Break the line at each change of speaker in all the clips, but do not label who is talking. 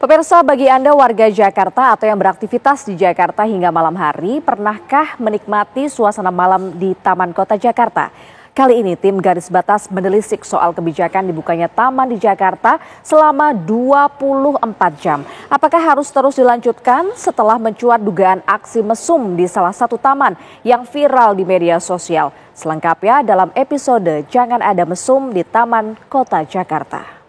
Pemirsa, bagi Anda warga Jakarta atau yang beraktivitas di Jakarta hingga malam hari, pernahkah menikmati suasana malam di Taman Kota Jakarta? Kali ini tim Garis Batas menelisik soal kebijakan dibukanya taman di Jakarta selama 24 jam. Apakah harus terus dilanjutkan setelah mencuat dugaan aksi mesum di salah satu taman yang viral di media sosial? Selengkapnya dalam episode Jangan Ada Mesum di Taman Kota Jakarta.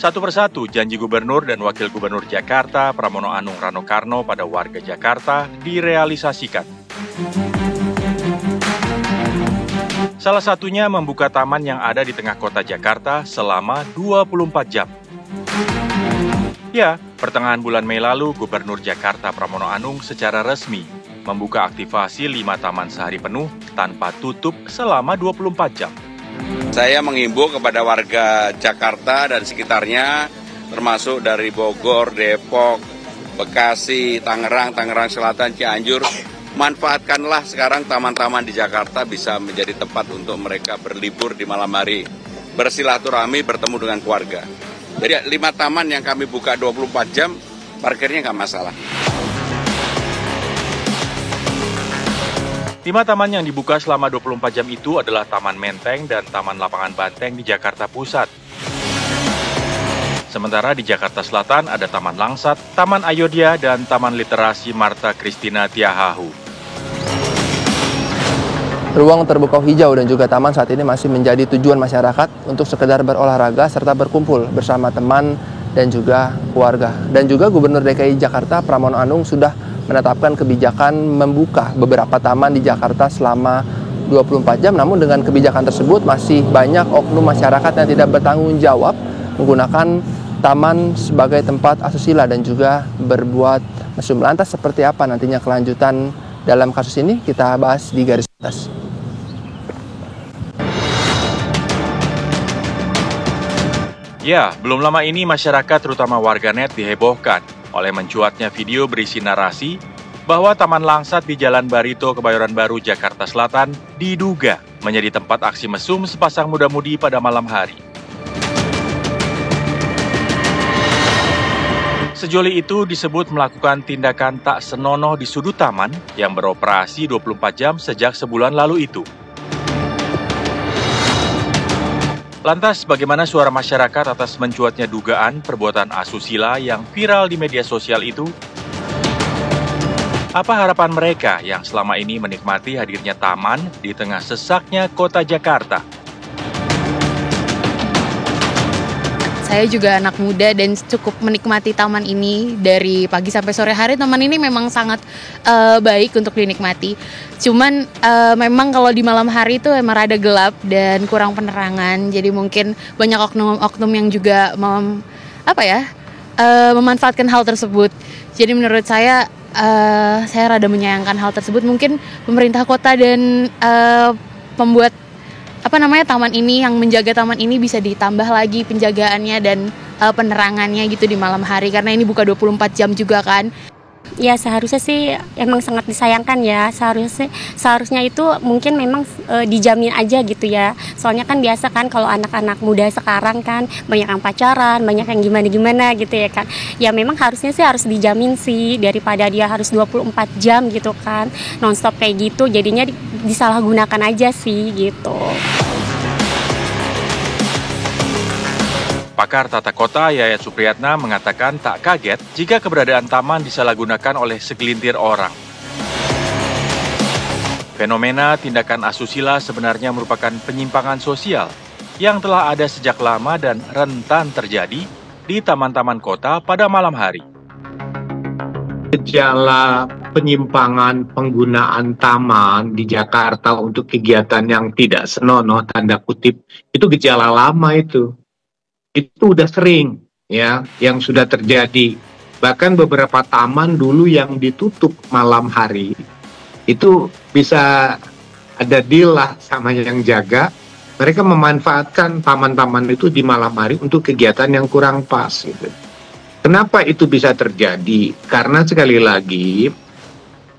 Satu persatu janji Gubernur dan Wakil Gubernur Jakarta Pramono Anung Rano Karno pada warga Jakarta direalisasikan. Salah satunya membuka taman yang ada di tengah kota Jakarta selama 24 jam. Ya, pertengahan bulan Mei lalu Gubernur Jakarta Pramono Anung secara resmi membuka aktivasi 5 taman sehari penuh tanpa tutup selama 24 jam.
Saya menghimbau kepada warga Jakarta dan sekitarnya, termasuk dari Bogor, Depok, Bekasi, Tangerang Selatan, Cianjur, manfaatkanlah sekarang taman-taman di Jakarta bisa menjadi tempat untuk mereka berlibur di malam hari, bersilaturahmi, bertemu dengan keluarga. Jadi 5 taman yang kami buka 24 jam, parkirnya nggak masalah.
5 taman yang dibuka selama 24 jam itu adalah Taman Menteng dan Taman Lapangan Banteng di Jakarta Pusat. Sementara di Jakarta Selatan ada Taman Langsat, Taman Ayodhya, dan Taman Literasi Marta Christina Tiahahu.
Ruang terbuka hijau dan juga taman saat ini masih menjadi tujuan masyarakat untuk sekedar berolahraga serta berkumpul bersama teman dan juga keluarga. Dan juga Gubernur DKI Jakarta Pramono Anung sudah menetapkan kebijakan membuka beberapa taman di Jakarta selama 24 jam. Namun dengan kebijakan tersebut masih banyak oknum masyarakat yang tidak bertanggung jawab menggunakan taman sebagai tempat asusila dan juga berbuat mesum. Lantas seperti apa nantinya kelanjutan dalam kasus ini? Kita bahas di Garis Batas.
Ya, belum lama ini masyarakat terutama warganet dihebohkan oleh mencuatnya video berisi narasi bahwa Taman Langsat di Jalan Barito, Kebayoran Baru, Jakarta Selatan diduga menjadi tempat aksi mesum sepasang muda-mudi pada malam hari. Sejoli itu disebut melakukan tindakan tak senonoh di sudut taman yang beroperasi 24 jam sejak sebulan lalu itu. Lantas, bagaimana suara masyarakat atas mencuatnya dugaan perbuatan asusila yang viral di media sosial itu? Apa harapan mereka yang selama ini menikmati hadirnya taman di tengah sesaknya kota Jakarta?
Saya juga anak muda dan cukup menikmati taman ini dari pagi sampai sore hari. Taman ini memang sangat baik untuk dinikmati. Cuman memang kalau di malam hari itu emang rada gelap dan kurang penerangan. Jadi mungkin banyak oknum-oknum yang juga memanfaatkan hal tersebut. Jadi menurut saya rada menyayangkan hal tersebut. Mungkin pemerintah kota dan pembuat taman ini yang menjaga taman ini bisa ditambah lagi penjagaannya dan penerangannya gitu di malam hari karena ini buka 24 jam juga kan.
Ya seharusnya sih emang sangat disayangkan ya, seharusnya itu mungkin memang dijamin aja gitu ya. Soalnya kan biasa kan kalau anak-anak muda sekarang kan banyak yang pacaran, banyak yang gimana-gimana gitu ya kan. Ya memang harusnya sih harus dijamin sih daripada dia harus 24 jam gitu kan, nonstop kayak gitu jadinya disalahgunakan aja sih gitu.
Pakar tata kota Yayat Supriyatna mengatakan tak kaget jika keberadaan taman disalahgunakan oleh segelintir orang. Fenomena tindakan asusila sebenarnya merupakan penyimpangan sosial yang telah ada sejak lama dan rentan terjadi di taman-taman kota pada malam hari.
gejala penyimpangan penggunaan taman di Jakarta untuk kegiatan yang tidak senonoh, tanda kutip, itu gejala lama itu. Itu udah sering ya yang sudah terjadi. Bahkan beberapa taman dulu yang ditutup malam hari itu bisa ada deal lah sama yang jaga. Mereka memanfaatkan taman-taman itu di malam hari untuk kegiatan yang kurang pas gitu. Kenapa itu bisa terjadi? Karena sekali lagi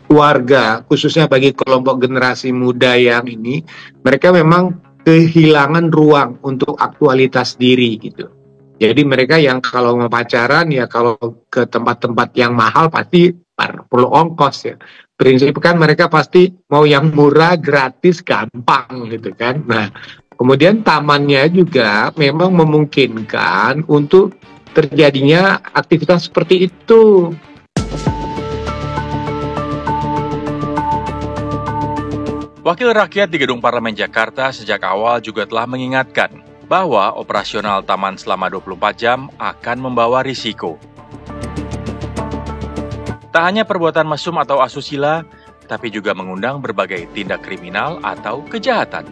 warga, khususnya bagi kelompok generasi muda yang ini, mereka memang kehilangan ruang untuk aktualitas diri gitu. Jadi mereka yang kalau mau pacaran ya kalau ke tempat-tempat yang mahal pasti perlu ongkos ya. Prinsip kan mereka pasti mau yang murah, gratis, gampang gitu kan. Nah, kemudian tamannya juga memang memungkinkan untuk terjadinya aktivitas seperti itu.
Wakil rakyat di Gedung Parlemen Jakarta sejak awal juga telah mengingatkan bahwa operasional taman selama 24 jam akan membawa risiko. Tak hanya perbuatan mesum atau asusila, tapi juga mengundang berbagai tindak kriminal atau kejahatan.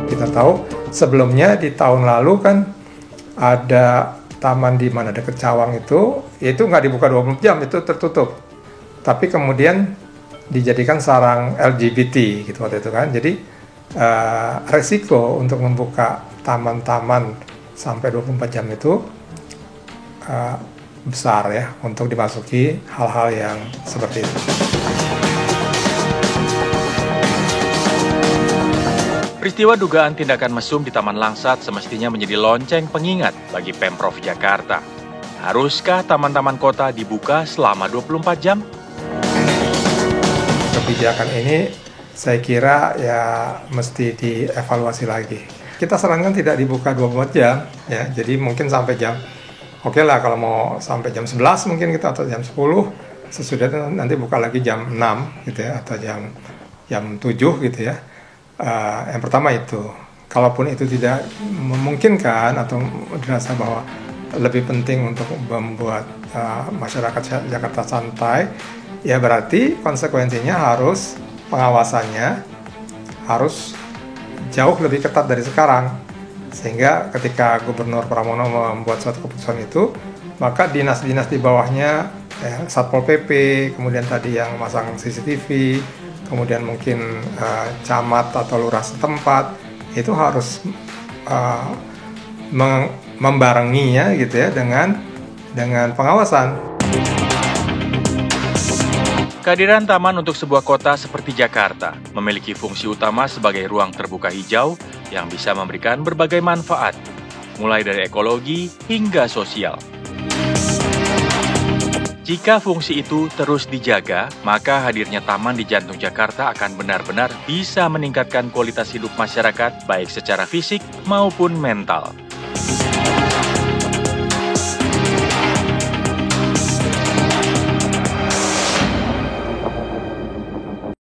Kita tahu sebelumnya di tahun lalu kan ada taman di mana dekat Cawang itu nggak dibuka 20 jam, itu tertutup. Tapi kemudian dijadikan sarang LGBT gitu waktu itu kan. Jadi resiko untuk membuka taman-taman sampai 24 jam itu besar ya untuk dimasuki hal-hal yang seperti itu.
Peristiwa dugaan tindakan mesum di Taman Langsat semestinya menjadi lonceng pengingat bagi Pemprov Jakarta. Haruskah taman-taman kota dibuka selama 24 jam?
Kebijakan ini saya kira ya mesti dievaluasi lagi. Kita sarankan tidak dibuka 24 jam, ya. Jadi mungkin sampai jam, oke lah kalau mau sampai jam 11 mungkin kita atau jam 10, sesudah itu nanti buka lagi jam 6 gitu ya, atau jam 7 gitu ya. Yang pertama itu, kalaupun itu tidak memungkinkan atau dirasa bahwa lebih penting untuk membuat masyarakat Jakarta santai, ya berarti konsekuensinya harus pengawasannya harus jauh lebih ketat dari sekarang. Sehingga ketika Gubernur Pramono membuat suatu keputusan itu, maka dinas-dinas di bawahnya, ya, Satpol PP, kemudian tadi yang masang CCTV, kemudian mungkin camat atau lurah setempat itu harus membarenginya gitu ya dengan pengawasan.
Kehadiran taman untuk sebuah kota seperti Jakarta memiliki fungsi utama sebagai ruang terbuka hijau yang bisa memberikan berbagai manfaat, mulai dari ekologi hingga sosial. Jika fungsi itu terus dijaga, maka hadirnya taman di jantung Jakarta akan benar-benar bisa meningkatkan kualitas hidup masyarakat baik secara fisik maupun mental.